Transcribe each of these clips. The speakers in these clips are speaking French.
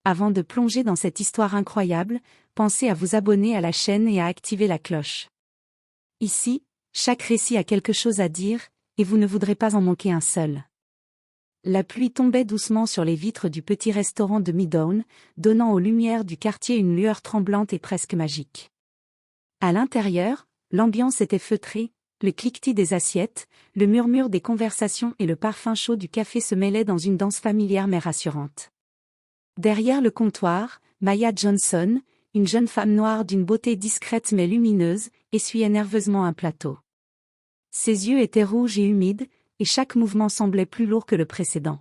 Avant de plonger dans cette histoire incroyable, pensez à vous abonner à la chaîne et à activer la cloche. Ici, chaque récit a quelque chose à dire, et vous ne voudrez pas en manquer un seul. La pluie tombait doucement sur les vitres du petit restaurant de Midtown, donnant aux lumières du quartier une lueur tremblante et presque magique. À l'intérieur, l'ambiance était feutrée, le cliquetis des assiettes, le murmure des conversations et le parfum chaud du café se mêlaient dans une danse familière mais rassurante. Derrière le comptoir, Maya Johnson, une jeune femme noire d'une beauté discrète mais lumineuse, essuyait nerveusement un plateau. Ses yeux étaient rouges et humides, et chaque mouvement semblait plus lourd que le précédent.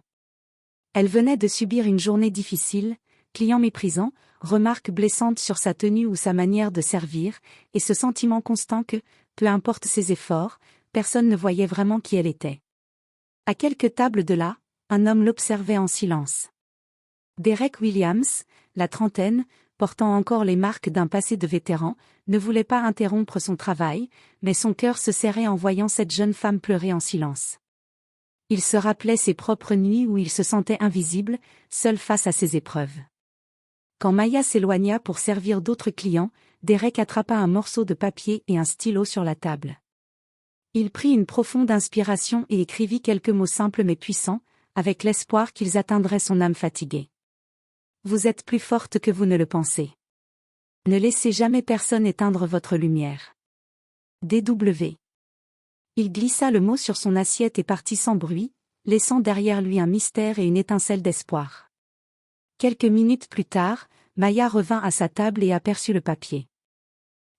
Elle venait de subir une journée difficile, clients méprisants, remarques blessantes sur sa tenue ou sa manière de servir, et ce sentiment constant que, peu importe ses efforts, personne ne voyait vraiment qui elle était. À quelques tables de là, un homme l'observait en silence. Derek Williams, la trentaine, portant encore les marques d'un passé de vétéran, ne voulait pas interrompre son travail, mais son cœur se serrait en voyant cette jeune femme pleurer en silence. Il se rappelait ses propres nuits où il se sentait invisible, seul face à ses épreuves. Quand Maya s'éloigna pour servir d'autres clients, Derek attrapa un morceau de papier et un stylo sur la table. Il prit une profonde inspiration et écrivit quelques mots simples mais puissants, avec l'espoir qu'ils atteindraient son âme fatiguée. Vous êtes plus forte que vous ne le pensez. Ne laissez jamais personne éteindre votre lumière. D.W. Il glissa le mot sur son assiette et partit sans bruit, laissant derrière lui un mystère et une étincelle d'espoir. Quelques minutes plus tard, Maya revint à sa table et aperçut le papier.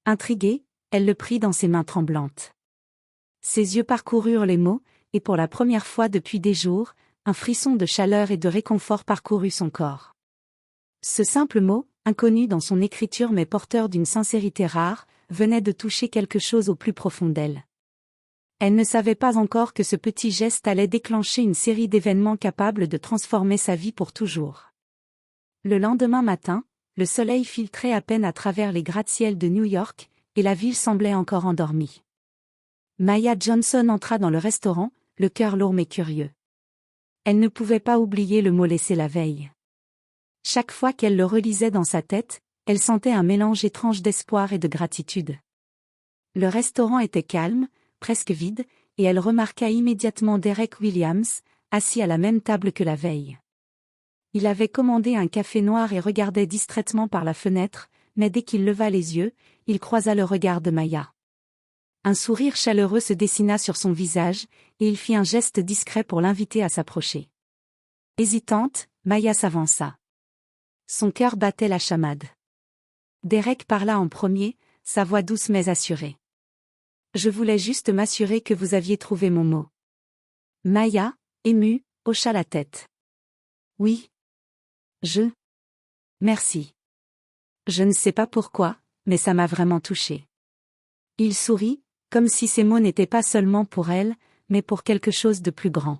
Intriguée, elle le prit dans ses mains tremblantes. Ses yeux parcoururent les mots, et pour la première fois depuis des jours, un frisson de chaleur et de réconfort parcourut son corps. Ce simple mot, inconnu dans son écriture mais porteur d'une sincérité rare, venait de toucher quelque chose au plus profond d'elle. Elle ne savait pas encore que ce petit geste allait déclencher une série d'événements capables de transformer sa vie pour toujours. Le lendemain matin, le soleil filtrait à peine à travers les gratte-ciels de New York, et la ville semblait encore endormie. Maya Johnson entra dans le restaurant, le cœur lourd mais curieux. Elle ne pouvait pas oublier le mot laissé la veille. Chaque fois qu'elle le relisait dans sa tête, elle sentait un mélange étrange d'espoir et de gratitude. Le restaurant était calme, presque vide, et elle remarqua immédiatement Derek Williams, assis à la même table que la veille. Il avait commandé un café noir et regardait distraitement par la fenêtre, mais dès qu'il leva les yeux, il croisa le regard de Maya. Un sourire chaleureux se dessina sur son visage, et il fit un geste discret pour l'inviter à s'approcher. Hésitante, Maya s'avança. Son cœur battait la chamade. Derek parla en premier, sa voix douce mais assurée. Je voulais juste m'assurer que vous aviez trouvé mon mot. Maya, émue, hocha la tête. Oui. Merci. Je ne sais pas pourquoi, mais ça m'a vraiment touchée. Il sourit, comme si ces mots n'étaient pas seulement pour elle, mais pour quelque chose de plus grand.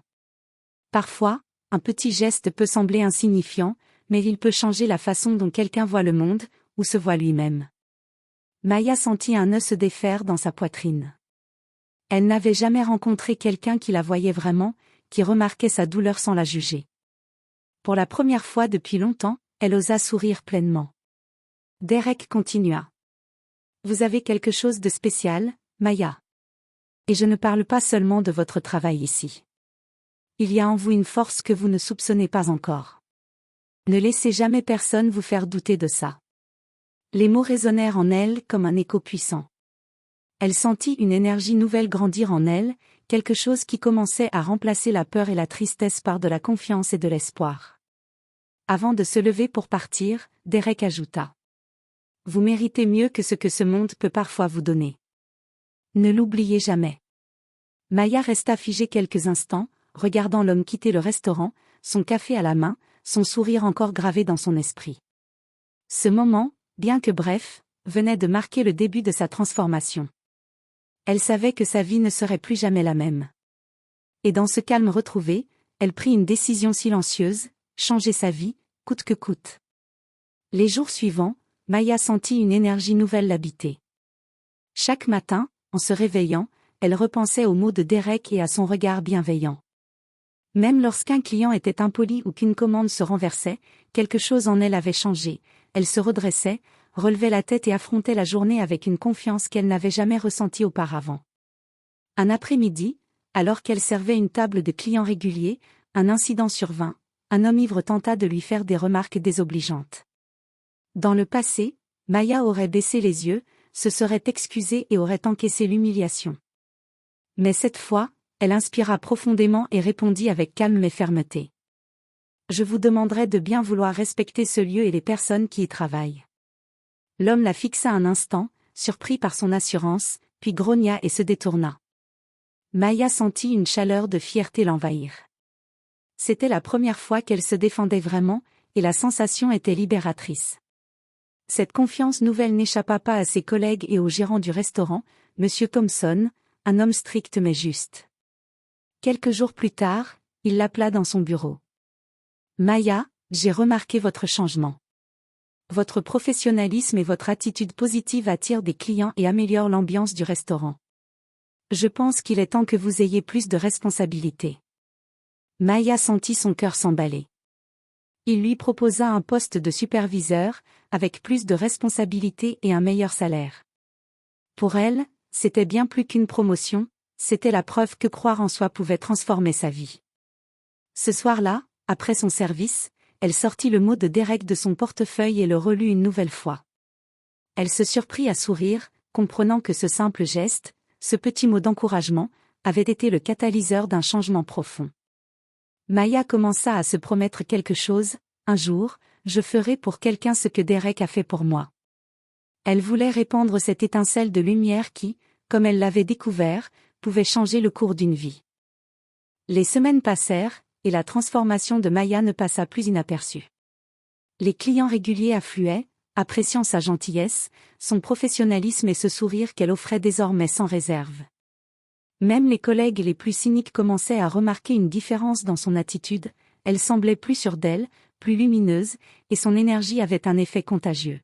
Parfois, un petit geste peut sembler insignifiant, mais il peut changer la façon dont quelqu'un voit le monde, ou se voit lui-même. Maya sentit un nœud se défaire dans sa poitrine. Elle n'avait jamais rencontré quelqu'un qui la voyait vraiment, qui remarquait sa douleur sans la juger. Pour la première fois depuis longtemps, elle osa sourire pleinement. Derek continua. Vous avez quelque chose de spécial, Maya. Et je ne parle pas seulement de votre travail ici. Il y a en vous une force que vous ne soupçonnez pas encore. Ne laissez jamais personne vous faire douter de ça. Les mots résonnèrent en elle comme un écho puissant. Elle sentit une énergie nouvelle grandir en elle, quelque chose qui commençait à remplacer la peur et la tristesse par de la confiance et de l'espoir. Avant de se lever pour partir, Derek ajouta. Vous méritez mieux que ce que ce monde peut parfois vous donner. Ne l'oubliez jamais. Maya resta figée quelques instants, regardant l'homme quitter le restaurant, son café à la main, son sourire encore gravé dans son esprit. Ce moment, bien que bref, venait de marquer le début de sa transformation. Elle savait que sa vie ne serait plus jamais la même. Et dans ce calme retrouvé, elle prit une décision silencieuse, changer sa vie, coûte que coûte. Les jours suivants, Maya sentit une énergie nouvelle l'habiter. Chaque matin, en se réveillant, elle repensait aux mots de Derek et à son regard bienveillant. Même lorsqu'un client était impoli ou qu'une commande se renversait, quelque chose en elle avait changé. Elle se redressait, relevait la tête et affrontait la journée avec une confiance qu'elle n'avait jamais ressentie auparavant. Un après-midi, alors qu'elle servait une table de clients réguliers, un incident survint. Un homme ivre tenta de lui faire des remarques désobligeantes. Dans le passé, Maya aurait baissé les yeux, se serait excusée et aurait encaissé l'humiliation. Mais cette fois, elle inspira profondément et répondit avec calme et fermeté. « Je vous demanderai de bien vouloir respecter ce lieu et les personnes qui y travaillent. » L'homme la fixa un instant, surpris par son assurance, puis grogna et se détourna. Maya sentit une chaleur de fierté l'envahir. C'était la première fois qu'elle se défendait vraiment, et la sensation était libératrice. Cette confiance nouvelle n'échappa pas à ses collègues et au gérant du restaurant, M. Thompson, un homme strict mais juste. Quelques jours plus tard, il l'appela dans son bureau. « Maya, j'ai remarqué votre changement. Votre professionnalisme et votre attitude positive attirent des clients et améliorent l'ambiance du restaurant. Je pense qu'il est temps que vous ayez plus de responsabilités. » Maya sentit son cœur s'emballer. Il lui proposa un poste de superviseur, avec plus de responsabilités et un meilleur salaire. Pour elle, c'était bien plus qu'une promotion, c'était la preuve que croire en soi pouvait transformer sa vie. Ce soir-là, après son service, elle sortit le mot de Derek de son portefeuille et le relut une nouvelle fois. Elle se surprit à sourire, comprenant que ce simple geste, ce petit mot d'encouragement, avait été le catalyseur d'un changement profond. Maya commença à se promettre quelque chose, un jour, je ferai pour quelqu'un ce que Derek a fait pour moi. Elle voulait répandre cette étincelle de lumière qui, comme elle l'avait découvert, pouvait changer le cours d'une vie. Les semaines passèrent, et la transformation de Maya ne passa plus inaperçue. Les clients réguliers affluaient, appréciant sa gentillesse, son professionnalisme et ce sourire qu'elle offrait désormais sans réserve. Même les collègues les plus cyniques commençaient à remarquer une différence dans son attitude, elle semblait plus sûre d'elle, plus lumineuse, et son énergie avait un effet contagieux.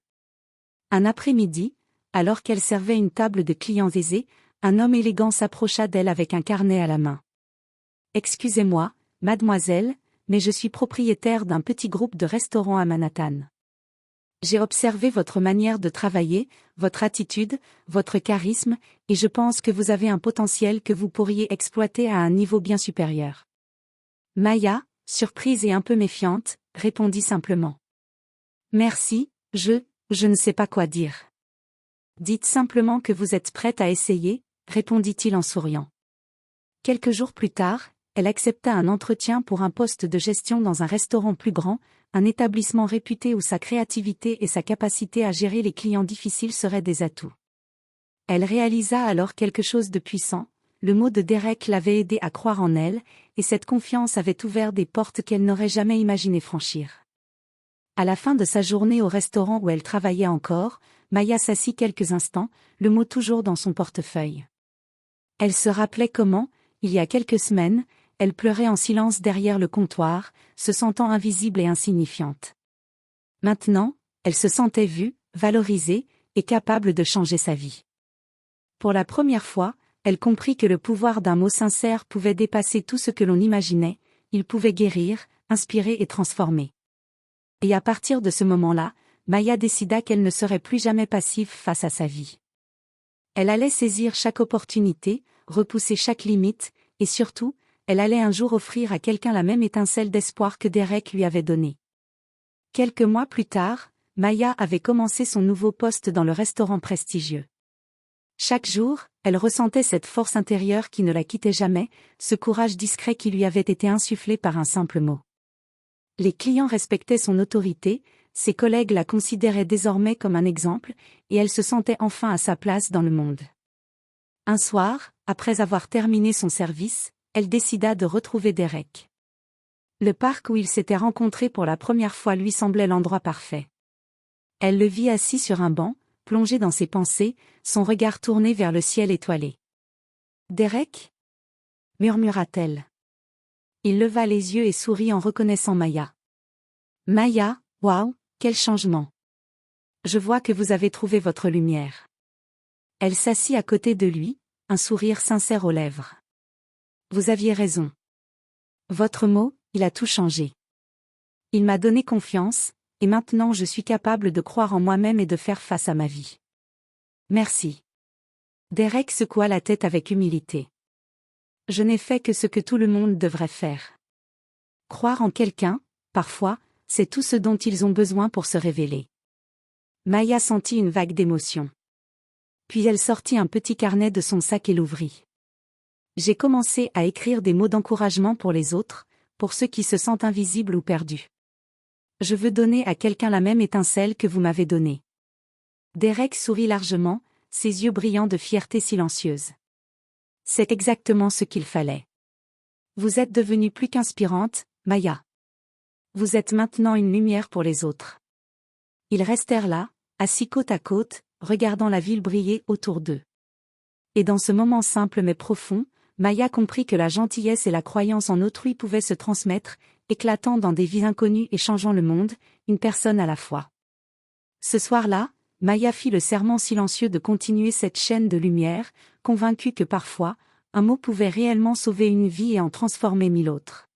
Un après-midi, alors qu'elle servait une table de clients aisés, un homme élégant s'approcha d'elle avec un carnet à la main. « Excusez-moi, mademoiselle, mais je suis propriétaire d'un petit groupe de restaurants à Manhattan. J'ai observé votre manière de travailler, votre attitude, votre charisme, et je pense que vous avez un potentiel que vous pourriez exploiter à un niveau bien supérieur. » Maya, surprise et un peu méfiante, répondit simplement. « Merci, je ne sais pas quoi dire. » « Dites simplement que vous êtes prête à essayer, » répondit-il en souriant. Quelques jours plus tard, elle accepta un entretien pour un poste de gestion dans un restaurant plus grand, un établissement réputé où sa créativité et sa capacité à gérer les clients difficiles seraient des atouts. Elle réalisa alors quelque chose de puissant, le mot de Derek l'avait aidée à croire en elle, et cette confiance avait ouvert des portes qu'elle n'aurait jamais imaginé franchir. À la fin de sa journée au restaurant où elle travaillait encore, Maya s'assit quelques instants, le mot toujours dans son portefeuille. Elle se rappelait comment, il y a quelques semaines, elle pleurait en silence derrière le comptoir, se sentant invisible et insignifiante. Maintenant, elle se sentait vue, valorisée, et capable de changer sa vie. Pour la première fois, elle comprit que le pouvoir d'un mot sincère pouvait dépasser tout ce que l'on imaginait, il pouvait guérir, inspirer et transformer. Et à partir de ce moment-là, Maya décida qu'elle ne serait plus jamais passive face à sa vie. Elle allait saisir chaque opportunité, repousser chaque limite, et surtout, elle allait un jour offrir à quelqu'un la même étincelle d'espoir que Derek lui avait donnée. Quelques mois plus tard, Maya avait commencé son nouveau poste dans le restaurant prestigieux. Chaque jour, elle ressentait cette force intérieure qui ne la quittait jamais, ce courage discret qui lui avait été insufflé par un simple mot. Les clients respectaient son autorité, ses collègues la considéraient désormais comme un exemple, et elle se sentait enfin à sa place dans le monde. Un soir, après avoir terminé son service, elle décida de retrouver Derek. Le parc où ils s'étaient rencontrés pour la première fois lui semblait l'endroit parfait. Elle le vit assis sur un banc, plongé dans ses pensées, son regard tourné vers le ciel étoilé. « Derek ?» murmura-t-elle. Il leva les yeux et sourit en reconnaissant Maya. « Maya, waouh, quel changement! Je vois que vous avez trouvé votre lumière. » Elle s'assit à côté de lui, un sourire sincère aux lèvres. « Vous aviez raison. Votre mot, il a tout changé. Il m'a donné confiance, et maintenant je suis capable de croire en moi-même et de faire face à ma vie. Merci. Derek secoua la tête avec humilité. Je n'ai fait que ce que tout le monde devrait faire. Croire en quelqu'un, parfois, c'est tout ce dont ils ont besoin pour se révéler. Maya sentit une vague d'émotion. Puis elle sortit un petit carnet de son sac et l'ouvrit. J'ai commencé à écrire des mots d'encouragement pour les autres, pour ceux qui se sentent invisibles ou perdus. Je veux donner à quelqu'un la même étincelle que vous m'avez donnée. Derek sourit largement, ses yeux brillants de fierté silencieuse. C'est exactement ce qu'il fallait. Vous êtes devenue plus qu'inspirante, Maya. Vous êtes maintenant une lumière pour les autres. Ils restèrent là, assis côte à côte, regardant la ville briller autour d'eux. Et dans ce moment simple mais profond, Maya comprit que la gentillesse et la croyance en autrui pouvaient se transmettre, éclatant dans des vies inconnues et changeant le monde, une personne à la fois. Ce soir-là, Maya fit le serment silencieux de continuer cette chaîne de lumière, convaincue que parfois, un mot pouvait réellement sauver une vie et en transformer 1000 autres.